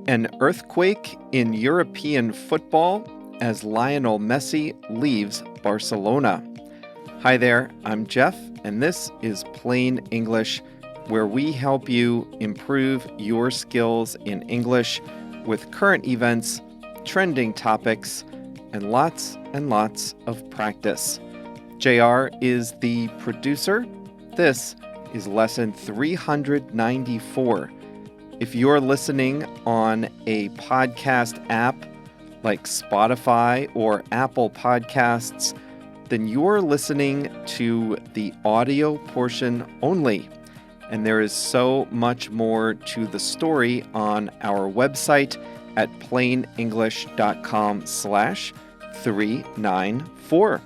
An earthquake in European football as Lionel Messi leaves Barcelona. Hi there, I'm Jeff, and this is Plain English, where we help you improve your skills in English with current events, trending topics, and lots of practice. JR is the producer. This is lesson 394. If you're listening on a podcast app like Spotify or Apple Podcasts, then you're listening to the audio portion only. And there is so much more to the story on our website at plainenglish.com/394.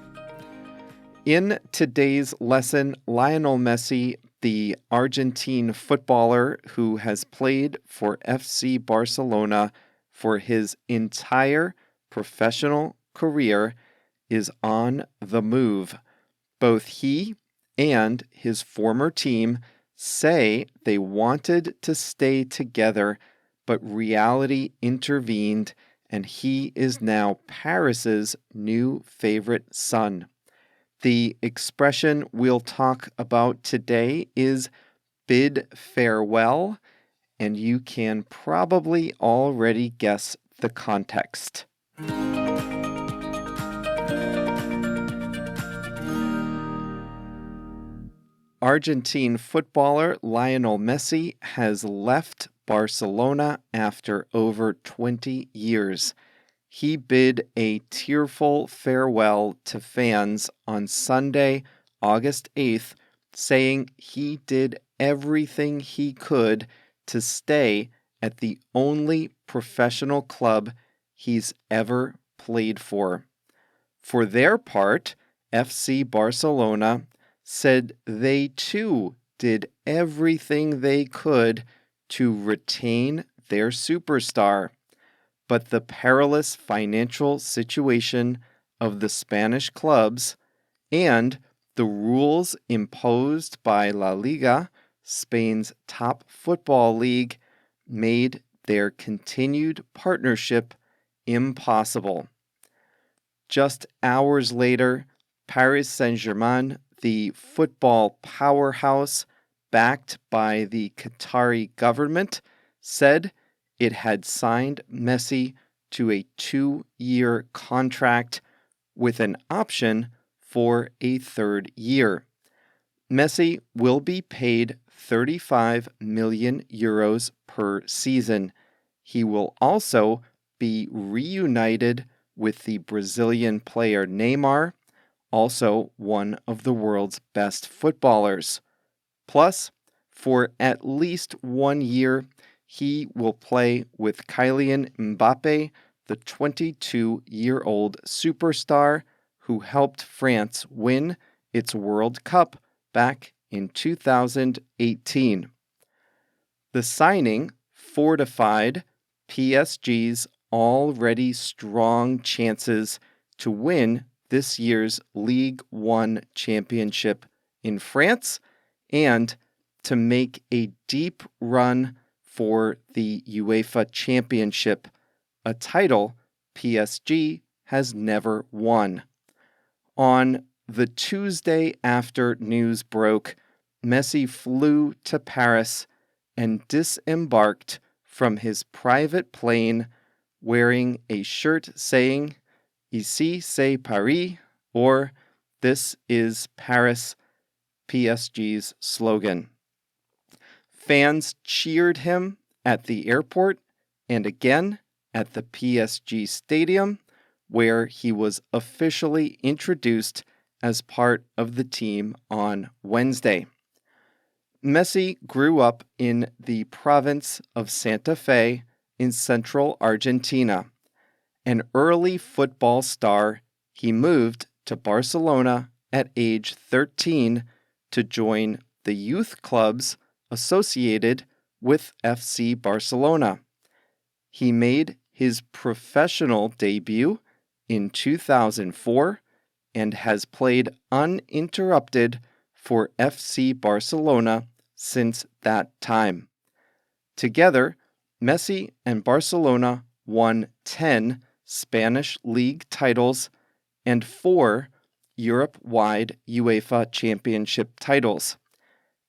In today's lesson, Lionel Messi, the Argentine footballer who has played for FC Barcelona for his entire professional career, is on the move. Both he and his former team say they wanted to stay together, but reality intervened, and he is now Paris's new favorite son. The expression we'll talk about today is bid farewell, and you can probably already guess the context. Argentine footballer Lionel Messi has left Barcelona after over 20 years. He bid a tearful farewell to fans on Sunday, August 8th, saying he did everything he could to stay at the only professional club he's ever played for. For their part, FC Barcelona said they too did everything they could to retain their superstar. But the perilous financial situation of the Spanish clubs and the rules imposed by La Liga, Spain's top football league, made their continued partnership impossible. Just hours later, Paris Saint-Germain, the football powerhouse backed by the Qatari government, said it had signed Messi to a 2-year contract with an option for a third year. Messi will be paid 35 million euros per season. He will also be reunited with the Brazilian player Neymar, also one of the world's best footballers. Plus, for at least 1 year, he will play with Kylian Mbappe, the 22-year-old superstar who helped France win its World Cup back in 2018. The signing fortified PSG's already strong chances to win this year's Ligue 1 championship in France and to make a deep run for the UEFA Championship, a title PSG has never won. On the Tuesday after news broke, Messi flew to Paris and disembarked from his private plane wearing a shirt saying, "Ici c'est Paris," or "This is Paris," PSG's slogan. Fans cheered him at the airport and again at the PSG stadium, where he was officially introduced as part of the team on Wednesday. Messi grew up in the province of Santa Fe in central Argentina. An early football star, he moved to Barcelona at age 13 to join the youth clubs associated with FC Barcelona. He made his professional debut in 2004 and has played uninterrupted for FC Barcelona since that time. Together, Messi and Barcelona won 10 Spanish league titles and 4 Europe-wide UEFA Championship titles.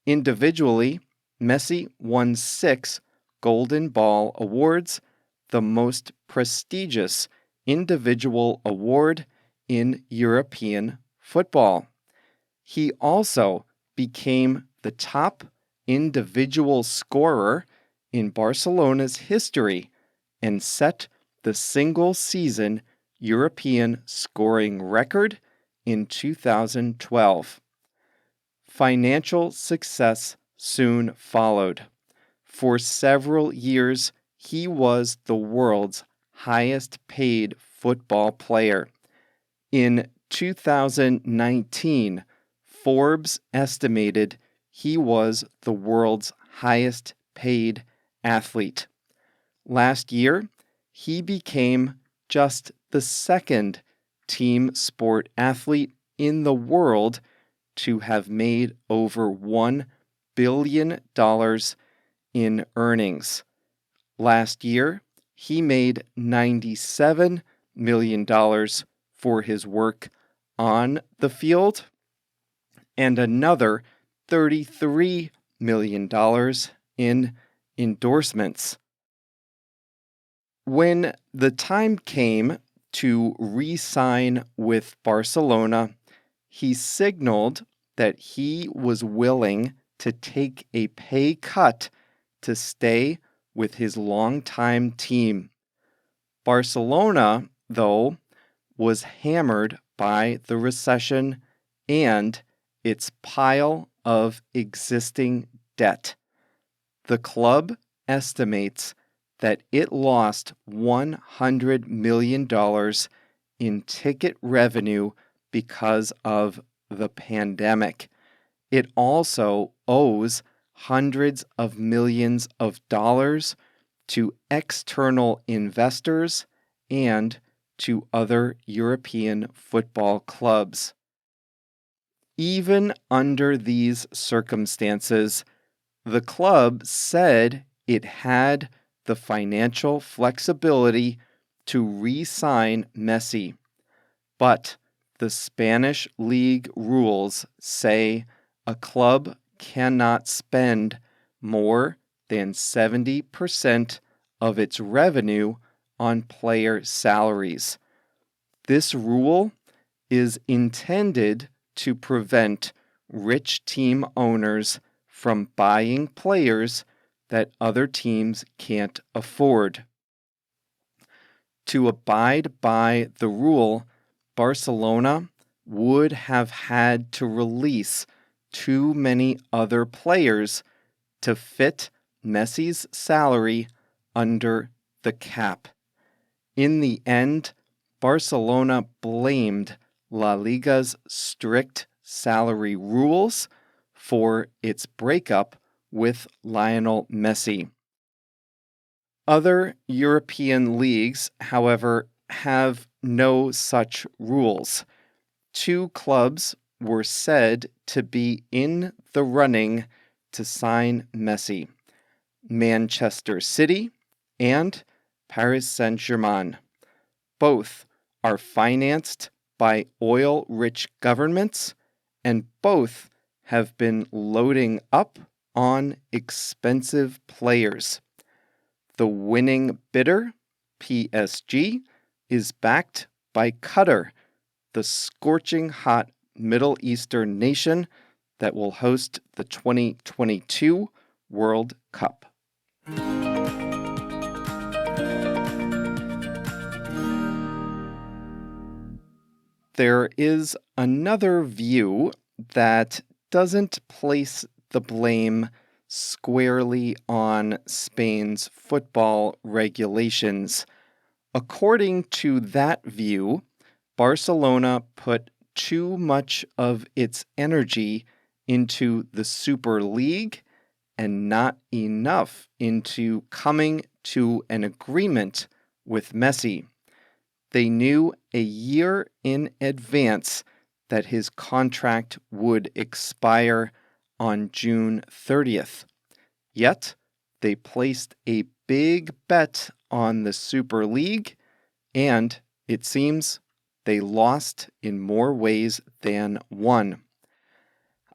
Individually, Messi won 6 Golden Ball awards, the most prestigious individual award in European football. He also became the top individual scorer in Barcelona's history and set the single-season European scoring record in 2012. Financial success soon followed. For several years, he was the world's highest-paid football player. In 2019, Forbes estimated he was the world's highest-paid athlete. Last year, he became just the second team sport athlete in the world to have made over $1 billion in earnings. Last year, he made $97 million for his work on the field and another $33 million in endorsements. When the time came to re-sign with Barcelona, he signaled that he was willing to take a pay cut to stay with his longtime team. Barcelona, though, was hammered by the recession and its pile of existing debt. The club estimates that it lost $100 million in ticket revenue because of the pandemic. It also owes hundreds of millions of dollars to external investors and to other European football clubs. Even under these circumstances, the club said it had the financial flexibility to re-sign Messi. But the Spanish league rules say a club cannot spend more than 70% of its revenue on player salaries. This rule is intended to prevent rich team owners from buying players that other teams can't afford. To abide by the rule, Barcelona would have had to release too many other players to fit Messi's salary under the cap. In the end, Barcelona blamed La Liga's strict salary rules for its breakup with Lionel Messi. Other European leagues, however, have no such rules. 2 clubs were said to be in the running to sign Messi: Manchester City and Paris Saint-Germain. Both are financed by oil-rich governments, and both have been loading up on expensive players. The winning bidder, PSG, is backed by Qatar, the scorching hot Middle Eastern nation that will host the 2022 World Cup. There is another view that doesn't place the blame squarely on Spain's football regulations. According to that view, Barcelona put too much of its energy into the Super League and not enough into coming to an agreement with Messi. They knew a year in advance that his contract would expire on June 30th. Yet, they placed a big bet on the Super League, and it seems they lost in more ways than one.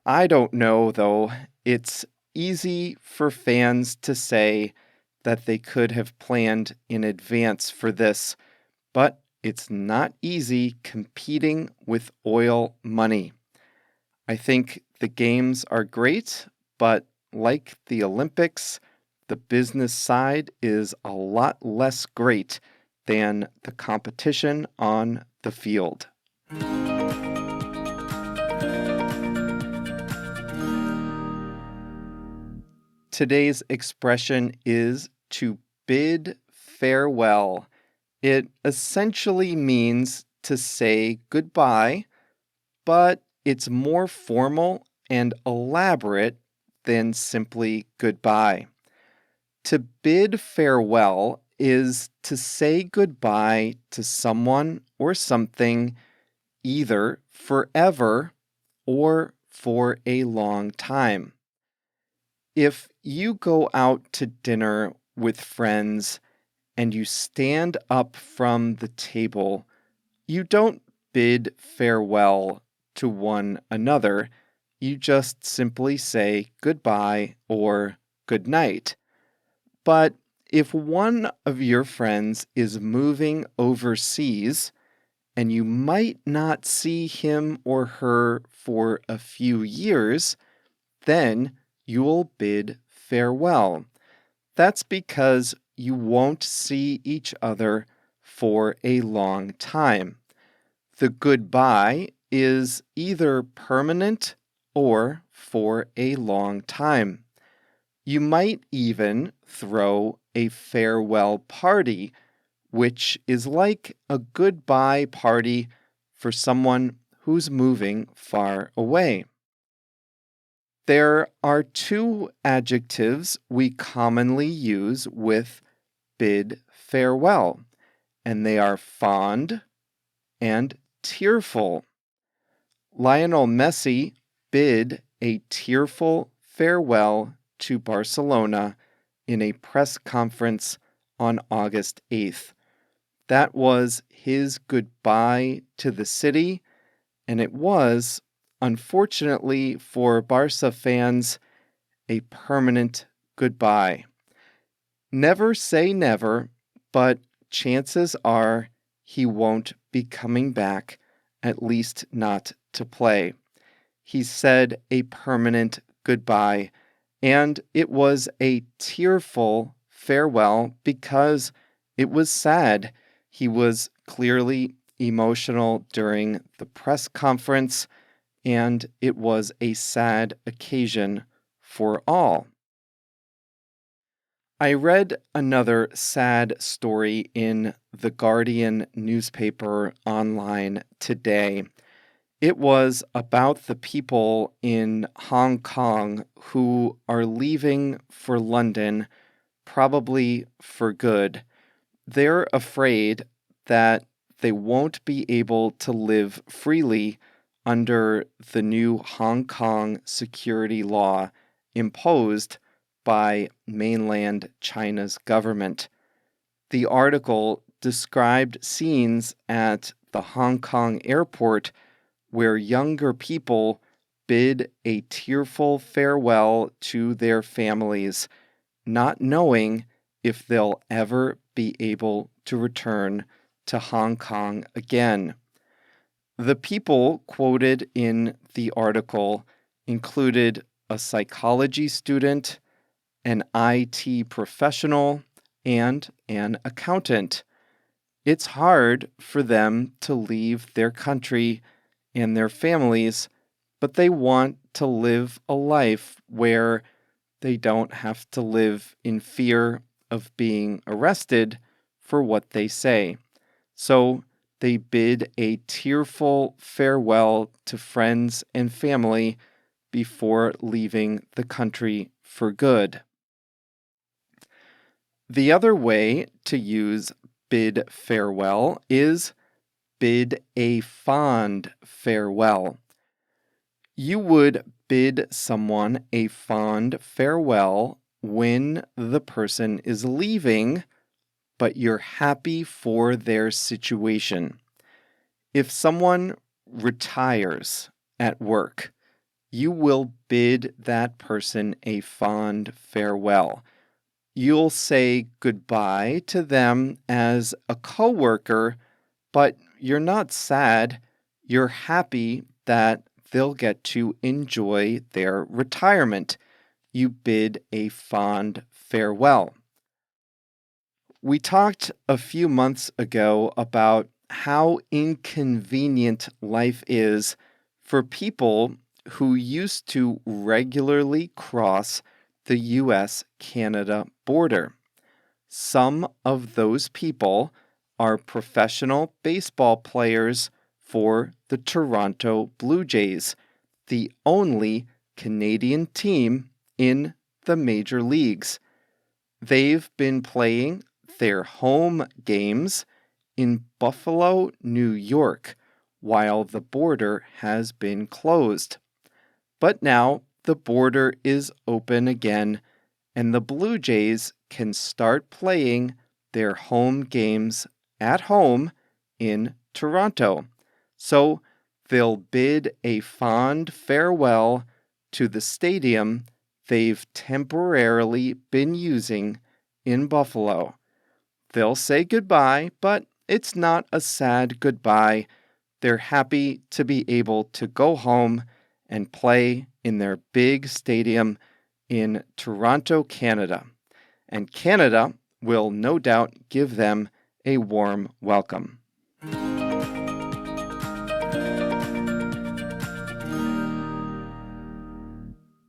I don't know, though. It's easy for fans to say that they could have planned in advance for this, but it's not easy competing with oil money. I think the games are great, but like the Olympics, the business side is a lot less great than the competition on the field. Today's expression is to bid farewell. It essentially means to say goodbye, but it's more formal and elaborate than simply goodbye. To bid farewell is to say goodbye to someone or something either forever or for a long time. If you go out to dinner with friends and you stand up from the table, you don't bid farewell to one another. You just simply say goodbye or good night. But if one of your friends is moving overseas and you might not see him or her for a few years, then you'll bid farewell. That's because you won't see each other for a long time. The goodbye is either permanent or for a long time. You might even throw a farewell party, which is like a goodbye party for someone who's moving far away. There are two adjectives we commonly use with bid farewell, and they are fond and tearful. Lionel Messi bid a tearful farewell to Barcelona in a press conference on August 8th. That was his goodbye to the city, and it was, unfortunately for Barca fans, a permanent goodbye. Never say never, but chances are he won't be coming back, at least not to play. He said a permanent goodbye, and it was a tearful farewell because it was sad. He was clearly emotional during the press conference, and it was a sad occasion for all. I read another sad story in the Guardian newspaper online today. It was about the people in Hong Kong who are leaving for London, probably for good. They're afraid that they won't be able to live freely under the new Hong Kong security law imposed by mainland China's government. The article described scenes at the Hong Kong airport where younger people bid a tearful farewell to their families, not knowing if they'll ever be able to return to Hong Kong again. The people quoted in the article included a psychology student, an IT professional, and an accountant. It's hard for them to leave their country and their families, but they want to live a life where they don't have to live in fear of being arrested for what they say. So they bid a tearful farewell to friends and family before leaving the country for good. The other way to use bid farewell is bid a fond farewell. You would bid someone a fond farewell when the person is leaving, but you're happy for their situation. If someone retires at work, you will bid that person a fond farewell. You'll say goodbye to them as a coworker, but you're not sad. You're happy that they'll get to enjoy their retirement. You bid a fond farewell. We talked a few months ago about how inconvenient life is for people who used to regularly cross the US-Canada border. Some of those people are professional baseball players for the Toronto Blue Jays, the only Canadian team in the major leagues. They've been playing their home games in Buffalo, New York, while the border has been closed. But now the border is open again, and the Blue Jays can start playing their home games at home in Toronto. So they'll bid a fond farewell to the stadium they've temporarily been using in Buffalo. They'll say goodbye, but it's not a sad goodbye. They're happy to be able to go home and play in their big stadium in Toronto, Canada. And Canada will no doubt give them a warm welcome.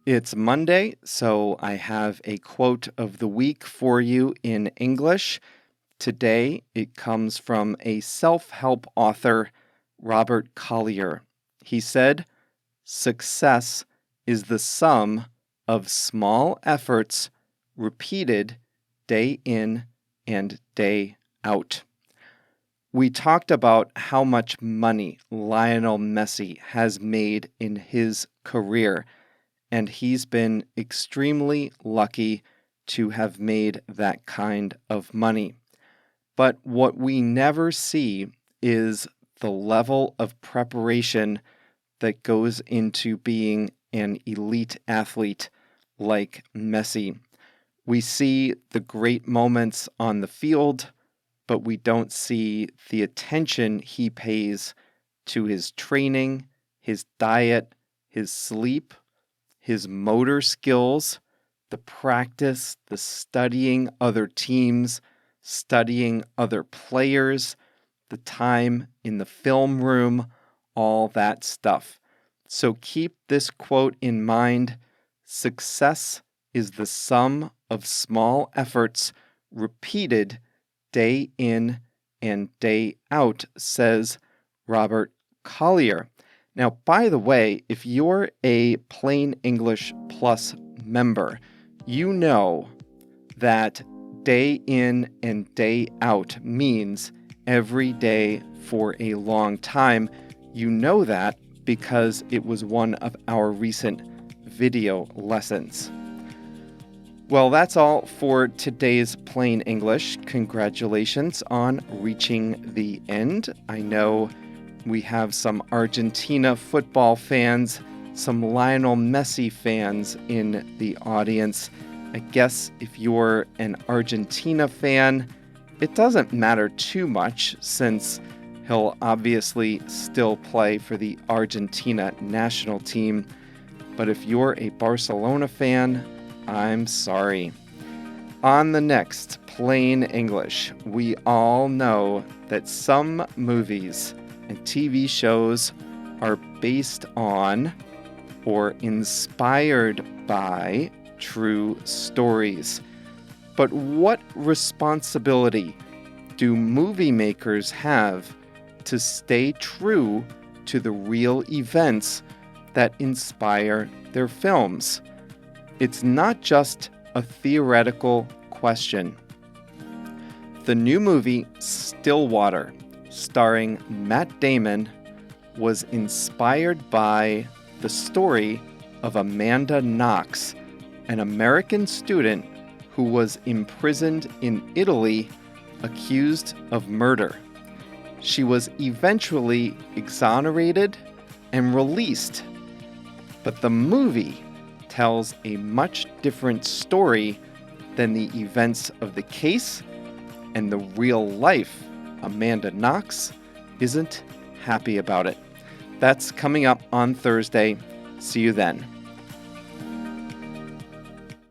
It's Monday, so I have a quote of the week for you in English. Today, it comes from a self-help author, Robert Collier. He said, "Success is the sum of small efforts repeated day in and day out." We talked about how much money Lionel Messi has made in his career, and he's been extremely lucky to have made that kind of money. But what we never see is the level of preparation that goes into being an elite athlete like Messi. We see the great moments on the field, but we don't see the attention he pays to his training, his diet, his sleep, his motor skills, the practice, the studying other teams, studying other players, the time in the film room, all that stuff. So keep this quote in mind. Success is the sum of small efforts repeated day in and day out, says Robert Collier. Now, by the way, if you're a Plain English Plus member, you know that day in and day out means every day for a long time. You know that because it was one of our recent video lessons. Well, that's all for today's Plain English. Congratulations on reaching the end. I know we have some Argentina football fans, some Lionel Messi fans in the audience. I guess if you're an Argentina fan, it doesn't matter too much since he'll obviously still play for the Argentina national team. But if you're a Barcelona fan, I'm sorry. On the next Plain English, we all know that some movies and TV shows are based on or inspired by true stories. But what responsibility do movie makers have to stay true to the real events that inspire their films? It's not just a theoretical question. The new movie Stillwater, starring Matt Damon, was inspired by the story of Amanda Knox, an American student who was imprisoned in Italy accused of murder. She was eventually exonerated and released. But the movie tells a much different story than the events of the case, and the real life Amanda Knox isn't happy about it. That's coming up on Thursday. See you then.